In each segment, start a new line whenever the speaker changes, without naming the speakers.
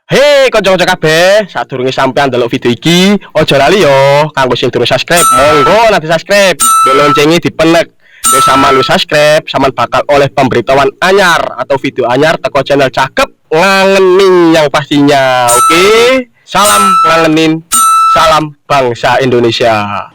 Hei, kanca-kanca kabeh, sadurunge sampean ndelok video iki, aja lali yo kanggo sing durung subscribe. Monggo nanti subscribe. Bel loncenge dipenek. Nek sampean wis subscribe, sampean bakal oleh pemberitahuan anyar atau video anyar teko channel cakep ngangenin yang pastinya. Oke? Salam ngangenin. Salam bangsa Indonesia.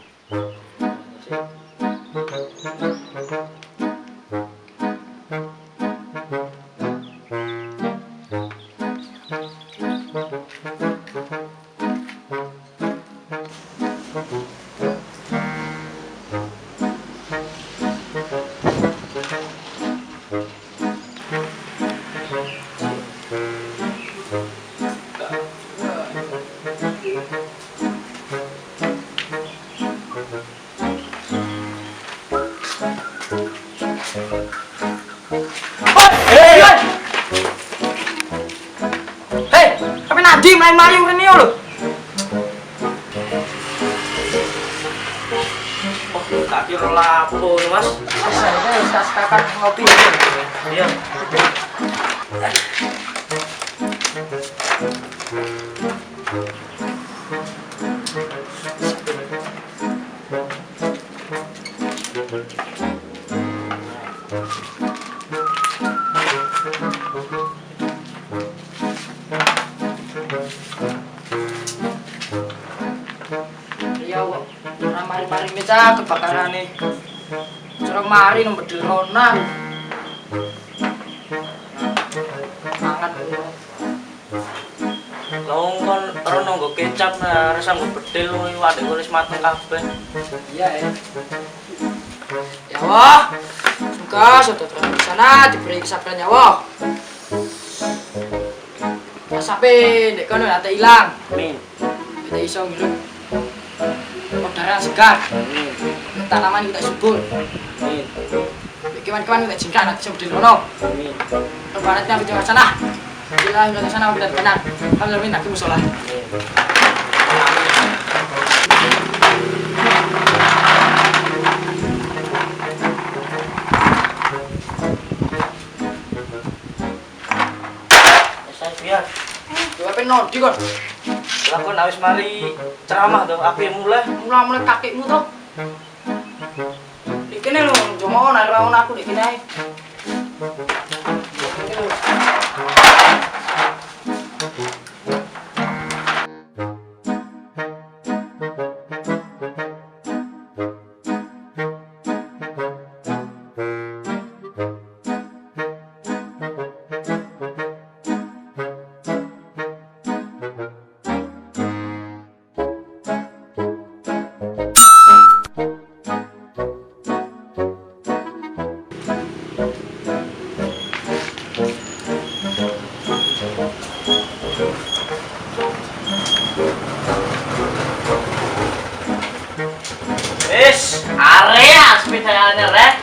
Hei, tapi Nadi main-main ini lho.
Oh, kaki lapo, Mas.
Saya wis kakan ngopi.
Iya.
Iya, kok. Ora mari-mari meca kebakarane. Cerong mari nang bedil ronan. Mangan dulu.
Long kon rono nggo kecap nah, rasa nggo bedil wadek wis mateng kabeh.
Iya, ya wah. Semoga saudara di sana diberi kesabaran ya wah. Sampai nek kono ate ilang.
Amin.
Kita iso ngilu. Udara segar. Tanaman kita subur.
Amin.
Kawan-kawan kita jingkrak nanti sebudin rono.
Amin.
Kebaratnya ke sana. Bila ke sana kita tenang. Alhamdulillah nanti musola.
Saya biar.
Dua penodi kon.
Lah kon wis mari ceramah to, ape mulai.
Mulai kakekmu tuh. Di kene lho, jomo nek ora aku di kene ae.
Wis, area sepedanya rek.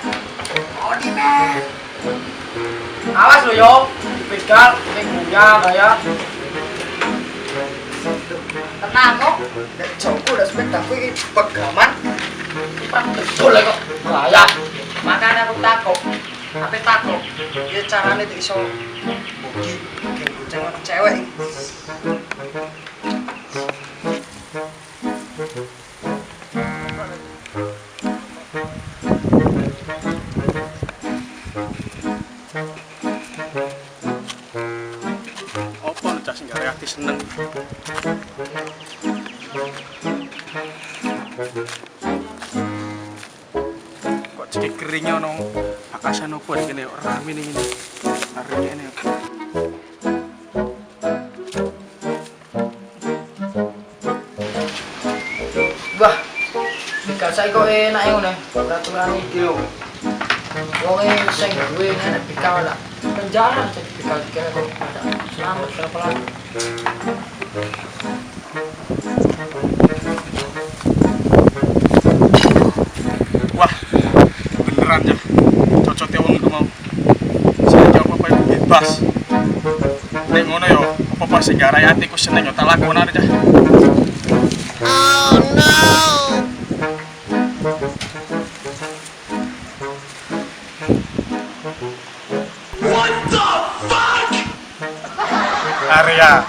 Oh di men. Awas lo yo, dipegal, punya kaya. Tenang kok, nek jauhku udah sepedaku ini pegaman. Ipat betul kok, bahaya. Makanya aku takut, apa takut? Ya caranya tuh iso bugi, geng boceng orang cewek.
Apa cah sing gak reaktif seneng? Kok jadi keringnya nong akasan opo iki nek rame ning ngene. Arep ngene.
Wah, gak saya kok enak ya nih, peraturan iki lho. Wonge sing duwe nek bikal lah. Penjara jadi bikal kene kok ada. Selamat berapa lama?
Wah, beneran ya. Cocoknya wong iku mau. Saya jawab apa itu bebas. Nek ngono yo, apa sing gak rai atiku seneng yo tak lakoni aja.
Oh no!
Arya.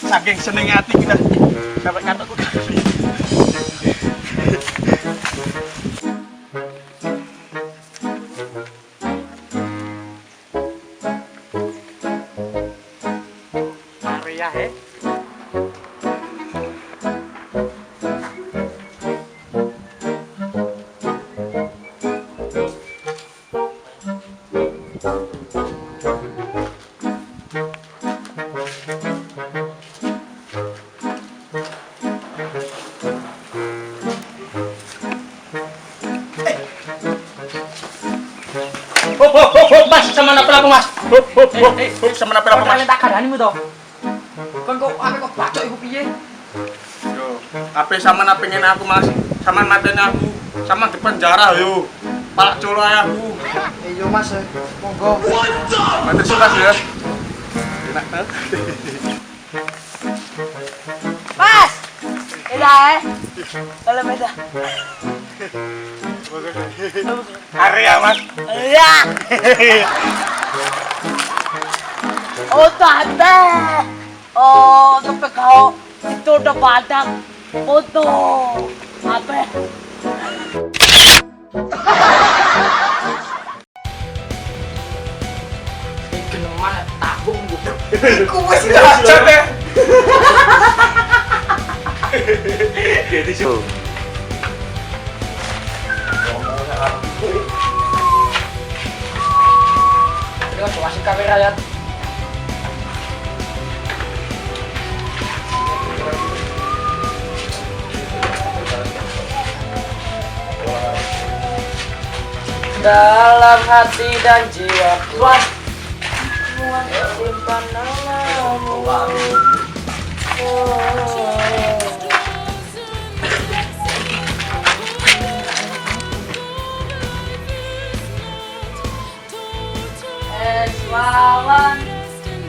Saking seneng hati kita sampai katok kali. Arya he.
Mas, sama napa aku, Mas?
Sama napa apa Mas?
Tak kandhanimu to. Kon kok ape kok bacok iku piye?
Yo, ape sama pengen aku Mas? Sama mateni aku, sama di penjara yo. Palak colo aku.
Iya mas, monggo.
Mati suka ya. Enak banget.
Mas! Eda Kalau beda.
Arya Mas.
Ya. Oh tante. Oh sampai kau itu udah padang. Foto. Apa?
Geneman tabung gitu.
Ku wis dicocok ya.
Jadi sih.
Terus wasik kamera ya. Dalam hati dan jiwa wah simpan namamu.
Es wawan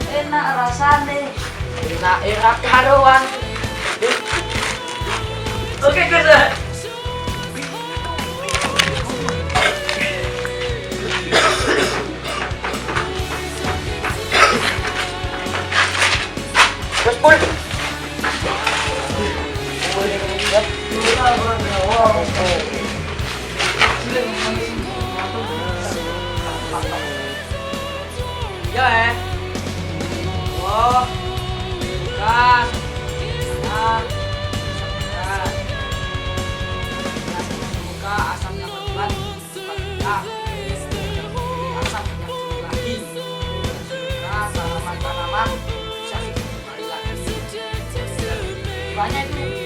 enak rasane.
Enak enak karuan. Oke guys. Terus pul. Ya oh gas nah gas buka asamnya berbuat ya asam yang lagi nah tanaman-tanaman bisa kembali lagi banyak itu